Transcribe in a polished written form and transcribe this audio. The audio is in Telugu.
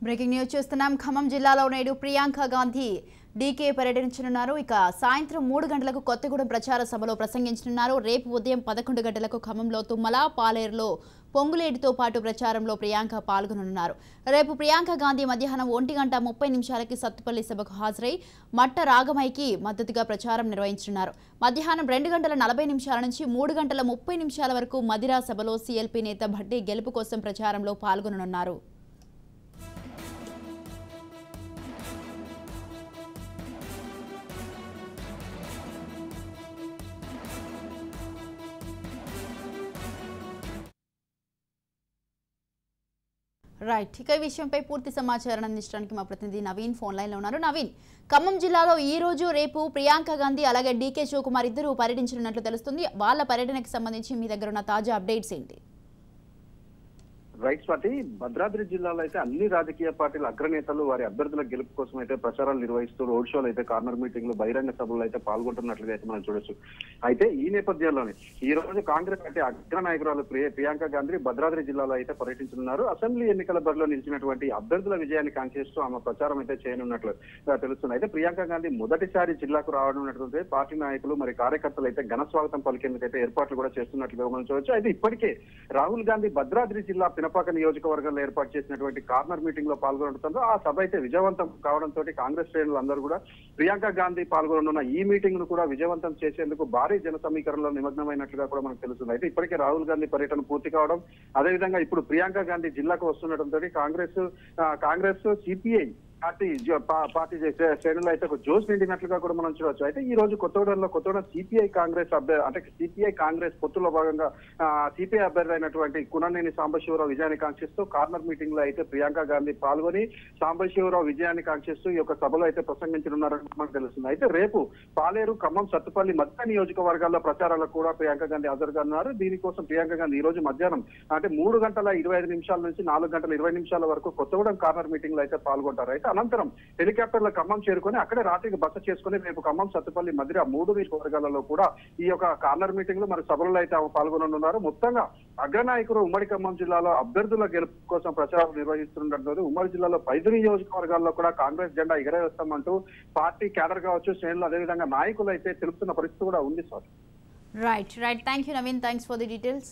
బ్రేకింగ్ న్యూస్ చూస్తున్నాం. ఖమ్మం జిల్లాలో నేడు ప్రియాంక గాంధీ డీకే పర్యటించనున్నారు. ఇక సాయంత్రం 3 గంటలకు కొత్తగూడెం ప్రచార సభలో ప్రసంగించనున్నారు. రేపు ఉదయం 11 గంటలకు ఖమ్మంలో తుమ్మల, పాలేరులో పొంగులేటితో పాటు ప్రచారంలో ప్రియాంక పాల్గొననున్నారు. రేపు ప్రియాంక గాంధీ మధ్యాహ్నం 1:30 సత్తుపల్లి సభకు హాజరై మట్ట రాగమైకి మద్దతుగా ప్రచారం నిర్వహించనున్నారు. మధ్యాహ్నం 2:40 నుంచి 3:30 వరకు మదిరా సభలో సీఎల్పీ నేత భట్టి గెలుపు కోసం ప్రచారంలో పాల్గొననున్నారు. రైట్, ఇక ఈ విషయంపై పూర్తి సమాచారం అందించడానికి మా ప్రతినిధి నవీన్ ఫోన్ లైన్లో ఉన్నారు. నవీన్, ఖమ్మం జిల్లాలో ఈ రోజు రేపు ప్రియాంక గాంధీ అలాగే డీకే శివకుమార్ ఇద్దరు పర్యటించనున్నట్లు తెలుస్తుంది. వాళ్ళ పర్యటనకు సంబంధించి మీ దగ్గర ఉన్న తాజా అప్డేట్స్ ఏంటి? రైట్ స్వాతి, భద్రాద్రి జిల్లాలో అయితే అన్ని రాజకీయ పార్టీల అగ్రనేతలు వారి అభ్యర్థుల గెలుపు కోసం అయితే ప్రచారాలు నిర్వహిస్తూ రోడ్ షోలు అయితే, కార్నర్ మీటింగ్లు, బహిరంగ సభలు అయితే పాల్గొంటున్నట్లుగా అయితే మనం చూడొచ్చు. అయితే ఈ నేపథ్యంలోనే ఈ రోజు కాంగ్రెస్ పార్టీ అగ్ర నాయకురాలు ప్రియాంక గాంధీ భద్రాద్రి జిల్లాలో అయితే పర్యటించనున్నారు. అసెంబ్లీ ఎన్నికల బరిలో నిలిచినటువంటి అభ్యర్థుల విజయాన్ని కాంక్షిస్తూ ఆమె ప్రచారం అయితే చేయనున్నట్లు తెలుస్తుంది. అయితే ప్రియాంక గాంధీ మొదటిసారి జిల్లాకు రావనున్నట్లయితే పార్టీ నాయకులు మరి కార్యకర్తలు అయితే ఘన స్వాగతం పలికేందుకైతే ఏర్పాట్లు కూడా చేస్తున్నట్లుగా మనం చూడొచ్చు. అయితే ఇప్పటికే రాహుల్ గాంధీ భద్రాద్రి జిల్లా పినపాక నియోజకవర్గంలో ఏర్పాటు చేసినటువంటి కార్నర్ మీటింగ్ లో పాల్గొనడంతో ఆ సభ అయితే విజయవంతం కావడంతో కాంగ్రెస్ శ్రేణులు అందరూ కూడా ప్రియాంక గాంధీ పాల్గొననున్న ఈ మీటింగ్ ను కూడా విజయవంతం చేసేందుకు భారీ జన సమీకరణలో నిమగ్నమైనట్లుగా కూడా మనకు తెలుస్తుంది. అయితే ఇప్పటికే రాహుల్ గాంధీ పర్యటన పూర్తి కావడం, అదేవిధంగా ఇప్పుడు ప్రియాంక గాంధీ జిల్లాకు వస్తుండటంతో కాంగ్రెస్ సిపిఐ పార్టీ శ్రేణులు అయితే ఒక జోష్ నిండినట్లుగా కూడా మనం చూడవచ్చు. అయితే ఈ రోజు కొత్తగూడెం సిపిఐ కాంగ్రెస్ అభ్యర్థి అంటే సిపిఐ కాంగ్రెస్ పొత్తులో భాగంగా సిపిఐ అభ్యర్థి అయినటువంటి కుననేని సాంబశివరావు విజయాన్ని కాంక్షిస్తూ కార్నర్ మీటింగ్ లో అయితే ప్రియాంక గాంధీ పాల్గొని సాంబశివరావు విజయాన్ని కాంక్షిస్తూ ఈ యొక్క సభలో అయితే ప్రసంగించనున్నారని మనకు తెలుస్తుంది. అయితే రేపు పాలేరు, ఖమ్మం, సత్తుపల్లి మధ్య నియోజకవర్గాల్లో ప్రచారాలకు కూడా ప్రియాంక గాంధీ హాజరుగానున్నారు. దీనికోసం ప్రియాంక గాంధీ ఈ రోజు మధ్యాహ్నం అంటే 3:25 నుంచి 4:20 వరకు కొత్తగూడెం కార్నర్ మీటింగ్ లో అయితే పాల్గొంటారు. అయితే అనంతరం హెలికాప్టర్ల ఖమ్మం చేరుకొని అక్కడే రాత్రికి బస చేసుకుని రేపు ఖమ్మం, సత్తుపల్లి, మదిర 3 నియోజకవర్గాలలో కూడా ఈ యొక్క కార్నర్ మీటింగ్ లో మరి సభలలో అయితే పాల్గొననున్నారు. మొత్తంగా అగ్రనాయకులు ఉమ్మడి ఖమ్మం జిల్లాలో అభ్యర్థుల గెలుపు కోసం ప్రచారం నిర్వహిస్తుండటంతో ఉమ్మడి జిల్లాలో 5 నియోజకవర్గాల్లో కూడా కాంగ్రెస్ జెండా ఎగరేస్తామంటూ పార్టీ క్యాడర్ కావచ్చు, శ్రేణులు, అదేవిధంగా నాయకులు అయితే తెలుపుతున్న పరిస్థితి కూడా ఉంది sir. Right, thank you Naveen, thanks for the details.